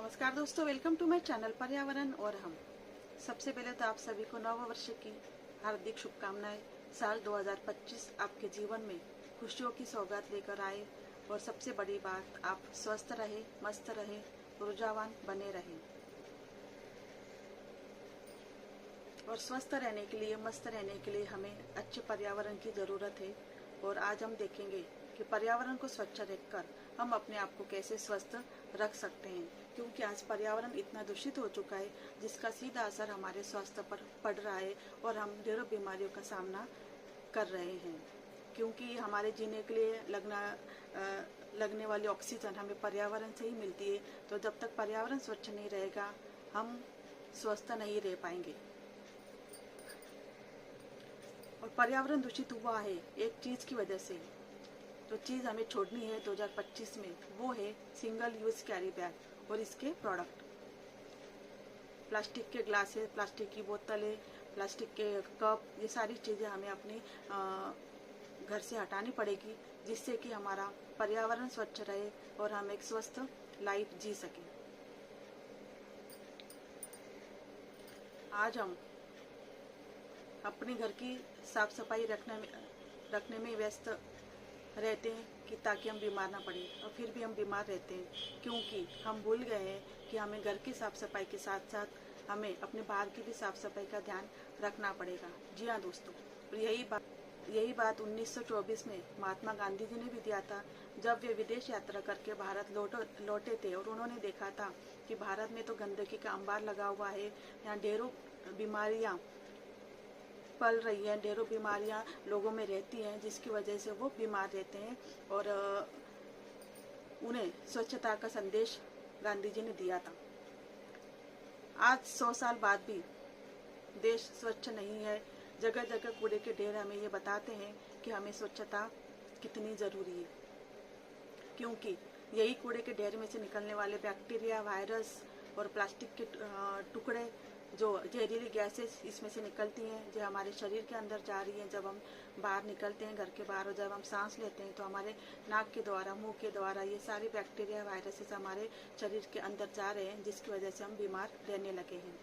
नमस्कार दोस्तों, welcome to my channel पर्यावरण और हम। सबसे पहले तो आप सभी को नव वर्ष की हार्दिक शुभकामनाएं। साल 2025 आपके जीवन में खुशियों की सौगात लेकर आए और सबसे बड़ी बात, आप स्वस्थ रहे, मस्त रहे, ऊर्जावान बने रहे। और स्वस्थ रहने के लिए, मस्त रहने के लिए हमें अच्छे पर्यावरण की ज़रूरत है। और आज हम देखेंगे कि पर्यावरण को स्वच्छ रखकर हम अपने आप को कैसे स्वस्थ रख सकते हैं, क्योंकि आज पर्यावरण इतना दूषित हो चुका है जिसका सीधा असर हमारे स्वास्थ्य पर पड़ रहा है और हम ढेरों बीमारियों का सामना कर रहे हैं। क्योंकि हमारे जीने के लिए लगने वाली ऑक्सीजन हमें पर्यावरण से ही मिलती है। तो जब तक पर्यावरण स्वच्छ नहीं रहेगा हम स्वस्थ नहीं रह पाएंगे। और पर्यावरण दूषित हुआ है एक चीज़ की वजह से। जो चीज़ हमें छोड़नी है 2025 में, वो है सिंगल यूज़ कैरी बैग और इसके प्रोडक्ट। प्लास्टिक के ग्लासेस, प्लास्टिक की बोतलें, प्लास्टिक के कप, ये सारी चीज़ें हमें अपने घर से हटानी पड़ेगी, जिससे कि हमारा पर्यावरण स्वच्छ रहे और हम एक स्वस्थ लाइफ जी सकें। आज हम अपने घर की साफ सफाई रखने में व्यस्त रहते हैं कि ताकि हम बीमार ना पड़े, और फिर भी हम बीमार रहते हैं क्योंकि हम भूल गए हैं कि हमें घर की साफ सफाई के साथ साथ हमें अपने बाहर की भी साफ सफाई का ध्यान रखना पड़ेगा। जी हाँ दोस्तों, और यही बात 1924 में महात्मा गांधी जी ने भी दिया था, जब वे विदेश यात्रा करके भारत लौटे थे और उन्होंने देखा था कि भारत में तो गंदगी का अंबार लगा हुआ है, यहाँ ढेरों बीमारियाँ पल रही हैं, ढेरों बीमारियां लोगों में रहती हैं, जिसकी वजह से वो बीमार रहते हैं। और उन्हें स्वच्छता का संदेश गांधी जी ने दिया था। आज 100 साल बाद भी देश स्वच्छ नहीं है। जगह जगह कूड़े के ढेर हमें ये बताते हैं कि हमें स्वच्छता कितनी ज़रूरी है, क्योंकि यही कूड़े के ढेर में से निकलने वाले बैक्टीरिया, वायरस और प्लास्टिक के टुकड़े, जो जहरीली गैसेस इसमें से निकलती हैं, जो हमारे शरीर के अंदर जा रही हैं। जब हम बाहर निकलते हैं घर के बाहर और जब हम सांस लेते हैं तो हमारे नाक के द्वारा, मुंह के द्वारा ये सारे बैक्टीरिया, वायरसेस हमारे शरीर के अंदर जा रहे हैं, जिसकी वजह से हम बीमार रहने लगे हैं।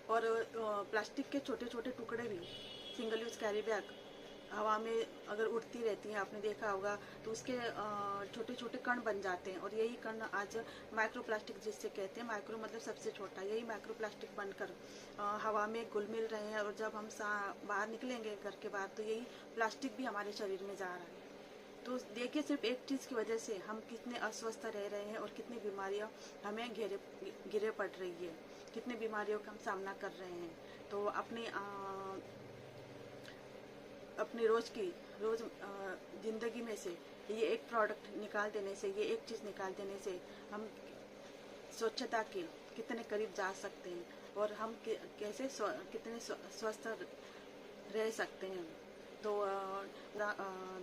और प्लास्टिक के छोटे छोटे टुकड़े भी, सिंगल यूज कैरी बैग हवा में अगर उड़ती रहती हैं, आपने देखा होगा, तो उसके छोटे छोटे कण बन जाते हैं। और यही कण आज माइक्रो प्लास्टिक जिससे कहते हैं, माइक्रो मतलब सबसे छोटा, यही माइक्रो प्लास्टिक बनकर हवा में घुल मिल रहे हैं। और जब हम बाहर निकलेंगे घर के बाहर तो यही प्लास्टिक भी हमारे शरीर में जा रहा है। तो देखिए, सिर्फ एक चीज़ की वजह से हम कितने अस्वस्थ रह रहे हैं और कितनी बीमारियां हमें घिरे पड़ रही है, कितनी बीमारियों का हम सामना कर रहे हैं। तो अपनी रोज़ ज़िंदगी में से ये एक प्रोडक्ट निकाल देने से, ये एक चीज़ निकाल देने से हम स्वच्छता के कितने करीब जा सकते हैं और हम कैसे कितने स्वस्थ रह सकते हैं। तो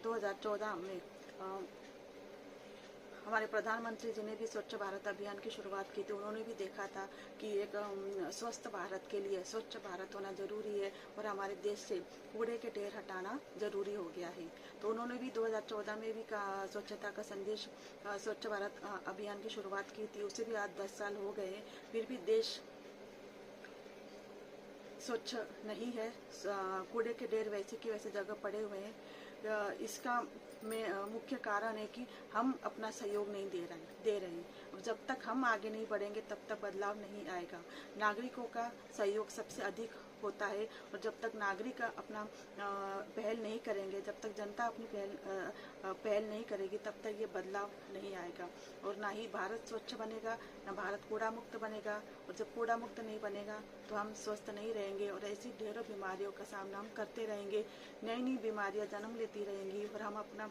2014 में हमारे प्रधानमंत्री जी ने भी स्वच्छ भारत अभियान की शुरुआत की थी। उन्होंने भी देखा था कि एक स्वस्थ भारत के लिए स्वच्छ भारत होना जरूरी है और हमारे देश से कूड़े के ढेर हटाना जरूरी हो गया है। तो उन्होंने भी 2014 में भी स्वच्छता का संदेश, स्वच्छ भारत अभियान की शुरुआत की थी। उसे भी आज 10 साल हो गए, फिर भी देश स्वच्छ नहीं है। कूड़े के ढेर वैसे की वैसे जगह पड़े हुए हैं। इसका मुख्य कारण है कि हम अपना सहयोग नहीं दे रहे हैं। और जब तक हम आगे नहीं बढ़ेंगे तब तक बदलाव नहीं आएगा। नागरिकों का सहयोग सबसे अधिक होता है, और जब तक नागरिक अपना पहल नहीं करेंगे, जब तक जनता अपनी पहल नहीं करेगी, तब तक ये बदलाव नहीं आएगा। और ना ही भारत स्वच्छ बनेगा, ना भारत कूड़ा मुक्त बनेगा। और जब कूड़ा मुक्त नहीं बनेगा तो हम स्वस्थ नहीं रहेंगे और ऐसी ढेरों बीमारियों का सामना हम करते रहेंगे। नई नई बीमारियां जन्म लेती रहेंगी और हम अपना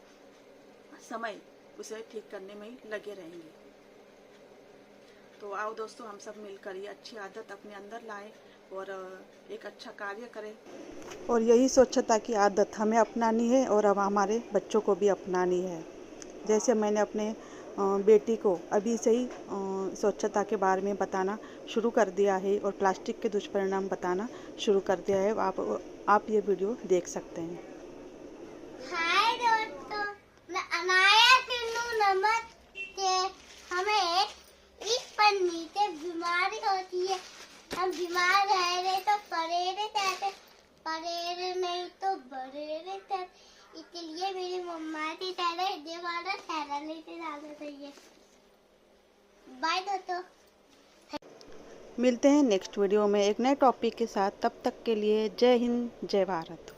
समय उसे ठीक करने में ही लगे रहेंगे। तो आओ दोस्तों, हम सब मिलकर ये अच्छी आदत अपने अंदर लाएं और एक अच्छा कार्य करें। और यही स्वच्छता की आदत हमें अपनानी है और अब हमारे बच्चों को भी अपनानी है। जैसे मैंने अपने बेटी को अभी से ही स्वच्छता के बारे में बताना शुरू कर दिया है और प्लास्टिक के दुष्परिणाम बताना शुरू कर दिया है। आप ये वीडियो देख सकते हैं। हाय दोस्तों, मैं अनाया सिन्नू नमस्ते। हमें गुजराती चैनल, हिंदी वाला चैनल नीचे डालना चाहिए। बाय दोस्तों। मिलते हैं नेक्स्ट वीडियो में एक नए टॉपिक के साथ। तब तक के लिए जय हिंद, जय भारत।